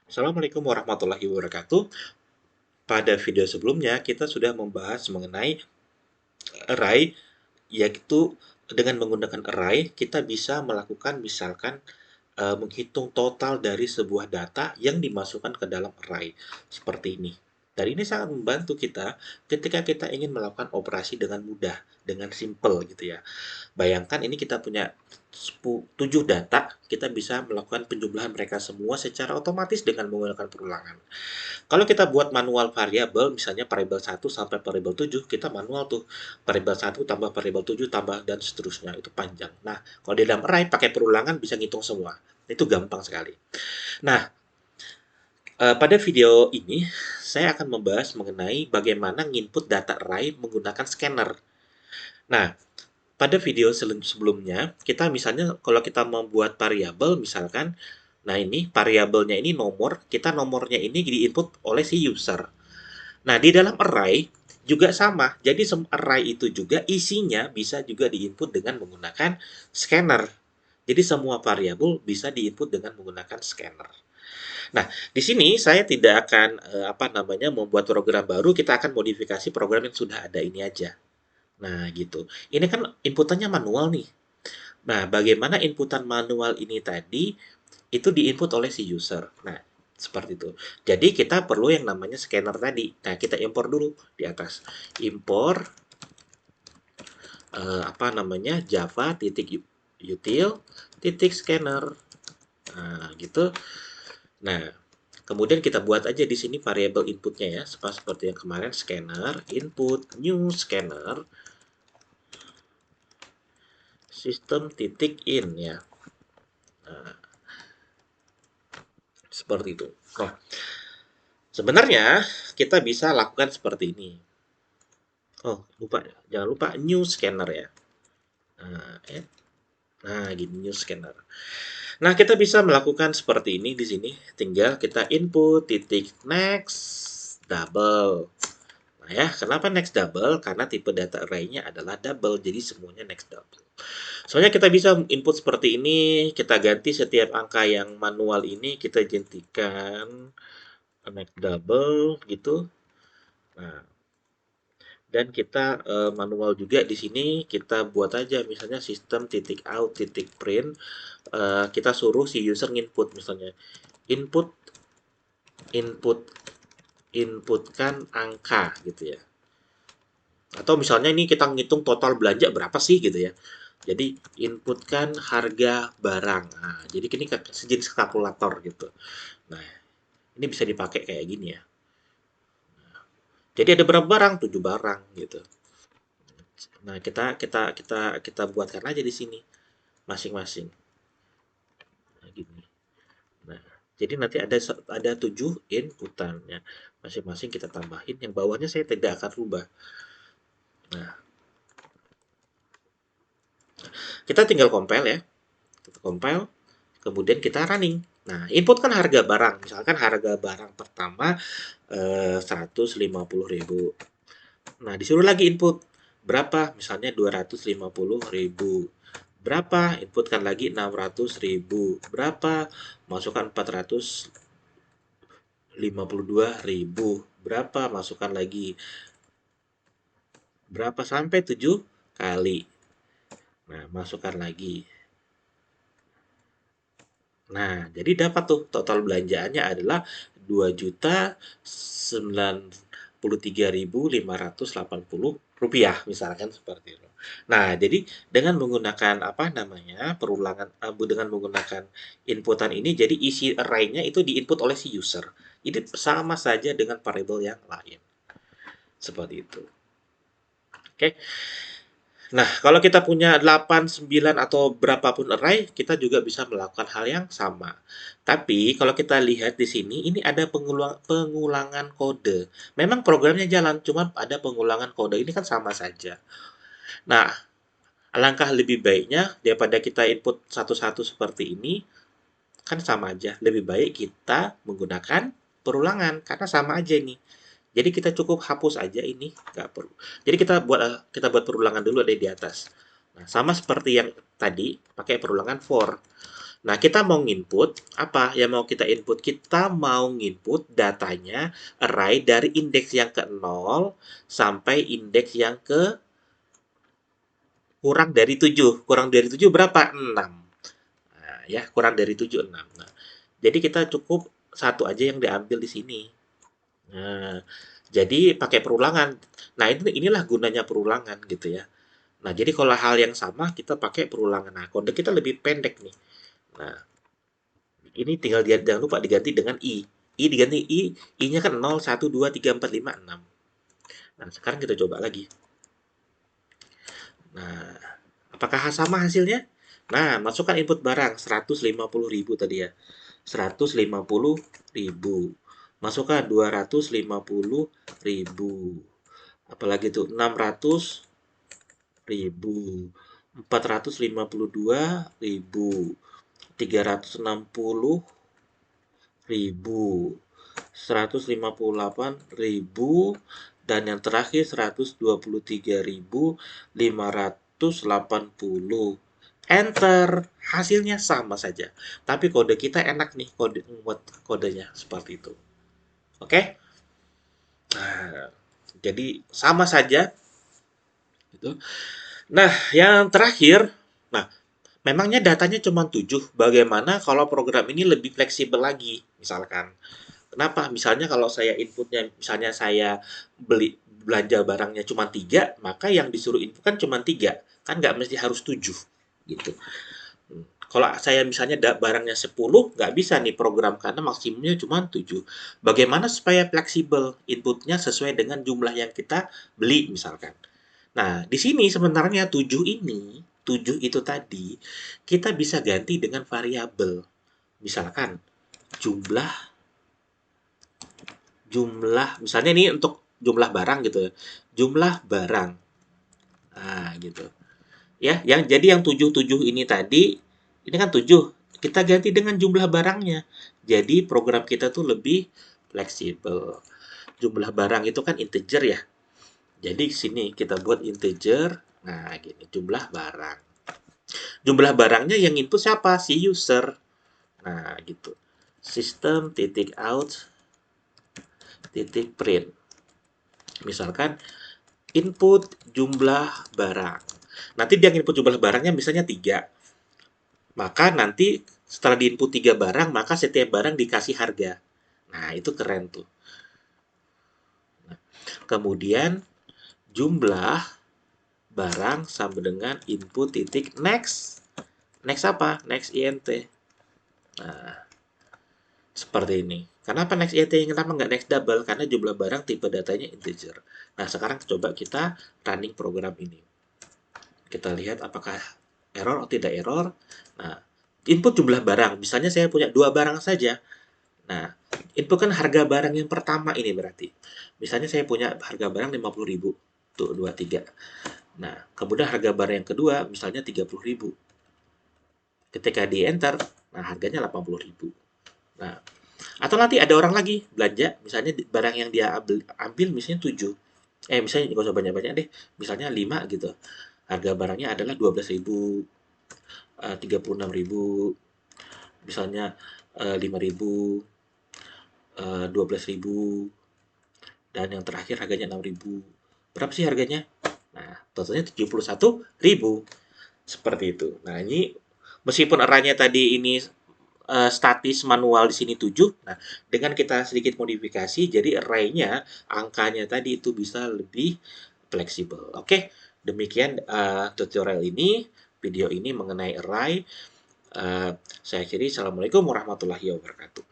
Assalamualaikum warahmatullahi wabarakatuh. Pada video sebelumnya, kita sudah membahas mengenai array, yaitu dengan menggunakan array, kita bisa melakukan misalkan menghitung total dari sebuah data yang dimasukkan ke dalam array, seperti ini. Dan ini sangat membantu kita ketika kita ingin melakukan operasi dengan mudah, dengan simple gitu ya. Bayangkan ini kita punya 7 data, kita bisa melakukan penjumlahan mereka semua secara otomatis dengan menggunakan perulangan. Kalau kita buat manual variabel, misalnya variabel 1 sampai variabel 7, kita manual tuh. Variabel 1 tambah variabel 7 tambah dan seterusnya. Itu panjang. Nah, kalau di dalam array pakai perulangan bisa ngitung semua. Itu gampang sekali. Nah, pada video ini saya akan membahas mengenai bagaimana nginput data array menggunakan scanner. Nah, pada video sebelumnya, kita misalnya kalau kita membuat variabel misalkan, nah ini variabelnya ini nomor, kita nomornya ini diinput oleh si user. Nah, di dalam array juga sama. Jadi array itu juga isinya bisa juga diinput dengan menggunakan scanner. Jadi semua variabel bisa diinput dengan menggunakan scanner. Nah, di sini saya tidak akan membuat program baru, kita akan modifikasi program yang sudah ada ini aja. Nah, gitu. Ini kan inputannya manual nih. Nah, bagaimana inputan manual ini tadi itu diinput oleh si user. Nah, seperti itu. Jadi kita perlu yang namanya scanner tadi. Nah, kita impor dulu di atas. Impor Java titik util titik scanner. Nah, gitu. Nah, kemudian kita buat aja di sini variabel inputnya ya, seperti yang kemarin scanner input new scanner system titik in ya. Nah, seperti itu. Nah, sebenarnya kita bisa lakukan seperti ini. Oh, lupa. Jangan lupa new scanner ya. Nah, gini new scanner. Nah, kita bisa melakukan seperti ini di sini. Tinggal kita input titik next double. Nah ya, kenapa next double? Karena tipe data array-nya adalah double, jadi semuanya next double. Soalnya kita bisa input seperti ini, kita ganti setiap angka yang manual ini, kita gantikan next double gitu. Nah, dan kita manual juga di sini kita buat aja misalnya sistem titik out titik print, kita suruh si user input misalnya input input inputkan angka gitu ya, atau misalnya ini kita ngitung total belanja berapa sih gitu ya, jadi inputkan harga barang. Nah, jadi ini sejenis kalkulator gitu. Nah, ini bisa dipakai kayak gini ya. Jadi ada berapa barang? 7 barang gitu. Nah, kita buatkan aja di sini masing-masing. Nah, gini. Nah, jadi nanti ada 7 inputannya. Masing-masing kita tambahin. Yang bawahnya saya tidak akan rubah. Nah, kita tinggal compile ya. Kita compile, kemudian kita running. Nah, input kan harga barang. Misalkan harga barang pertama 150.000. Nah, disuruh lagi input berapa? Misalnya 250.000. Berapa? Inputkan lagi 600.000. Berapa? Masukkan 452.000. Berapa? Masukkan lagi berapa sampai 7 kali. Nah, masukkan lagi. Nah, jadi dapat tuh total belanjaannya adalah 2.093.580 rupiah misalkan seperti itu. Nah, jadi dengan menggunakan perulangan dengan menggunakan inputan ini, jadi isi array-nya itu diinput oleh si user. Ini sama saja dengan variabel yang lain. Seperti itu. Oke. Nah, kalau kita punya 8, 9, atau berapapun array, kita juga bisa melakukan hal yang sama. Tapi, kalau kita lihat di sini, ini ada pengulangan kode. Memang programnya jalan, cuma ada pengulangan kode. Ini kan sama saja. Nah, alangkah lebih baiknya, daripada kita input satu-satu seperti ini, kan sama aja. Lebih baik kita menggunakan perulangan, karena sama aja nih. Jadi kita cukup hapus aja ini, nggak perlu. Jadi kita buat perulangan dulu ada di atas. Nah, sama seperti yang tadi, pakai perulangan for. Nah, kita mau nginput apa yang mau kita input? Kita mau nginput datanya array dari indeks yang ke 0 sampai indeks yang ke kurang dari 7. Kurang dari 7 berapa? 6. Nah, ya, kurang dari 7 6. Nah, jadi kita cukup satu aja yang diambil di sini. Nah, jadi pakai perulangan. Nah, inilah gunanya perulangan gitu ya. Nah, jadi kalau hal yang sama kita pakai perulangan. Nah, kode kita lebih pendek nih. Nah, ini tinggal jangan lupa diganti dengan I. I diganti I, I-nya kan 0, 1, 2, 3, 4, 5, 6. Nah, sekarang kita coba lagi. Nah, apakah sama hasilnya? Nah, masukkan input barang 150.000 tadi ya. 150.000. Masukkan 250.000. Apalagi tuh 600.000. 452.000. 360.000. 158.000 dan yang terakhir 123.580. Enter. Hasilnya sama saja. Tapi kode kita enak nih, kode buat kodenya seperti itu. Oke? Nah, jadi sama saja gitu. Nah, yang terakhir, nah, memangnya datanya cuma 7. Bagaimana kalau program ini lebih fleksibel lagi? Misalkan kenapa? Misalnya kalau saya inputnya, misalnya saya belanja barangnya cuma 3, maka yang disuruh input kan cuma 3. Kan nggak mesti harus 7. Gitu. Kalau saya misalnya barangnya 10, nggak bisa nih program karena maksimumnya cuma 7. Bagaimana supaya fleksibel inputnya sesuai dengan jumlah yang kita beli misalkan. Nah, di sini sebenarnya 7 ini, 7 itu tadi, kita bisa ganti dengan variabel. Misalkan jumlah jumlah misalnya ini untuk jumlah barang gitu ya. Jumlah barang. Nah, gitu. Ya, yang 77 ini tadi ini kan 7. Kita ganti dengan jumlah barangnya. Jadi program kita tuh lebih fleksibel. Jumlah barang itu kan integer ya. Jadi sini kita buat integer. Nah, gini, jumlah barang. Jumlah barangnya yang input siapa? Si user. Nah, gitu. System titik out titik print. Misalkan input jumlah barang. Nanti dia input jumlah barangnya misalnya 3. Maka nanti setelah diinput 3 barang, maka setiap barang dikasih harga. Nah, itu keren tuh. Nah, kemudian jumlah barang sama dengan input titik next. Next apa? Next int. Nah, seperti ini. Kenapa next int? Kenapa nggak next double? Karena jumlah barang tipe datanya integer. Nah, sekarang coba kita running program ini. Kita lihat apakah error atau tidak error. Nah, input jumlah barang. Misalnya saya punya 2 barang saja. Nah, input kan harga barang yang pertama ini berarti. Misalnya saya punya harga barang 50.000. Tuh, 2, 3. Nah, kemudian harga barang yang kedua misalnya 30.000. Ketika di enter, nah harganya 80.000. Nah, atau nanti ada orang lagi belanja, misalnya barang yang dia ambil misalnya 7. Misalnya nggak usah banyak-banyak deh, misalnya 5 gitu. Harga barangnya adalah 12.000, 36.000, misalnya 5.000, 12.000, dan yang terakhir harganya 6.000. Berapa sih harganya? Nah, totalnya 71.000. Seperti itu. Nah, ini meskipun arraynya tadi ini statis manual di sini 7. Nah, dengan kita sedikit modifikasi, jadi array-nya, angkanya tadi itu bisa lebih fleksibel. Oke, demikian tutorial ini, video ini mengenai array. Saya akhiri. Assalamualaikum warahmatullahi wabarakatuh.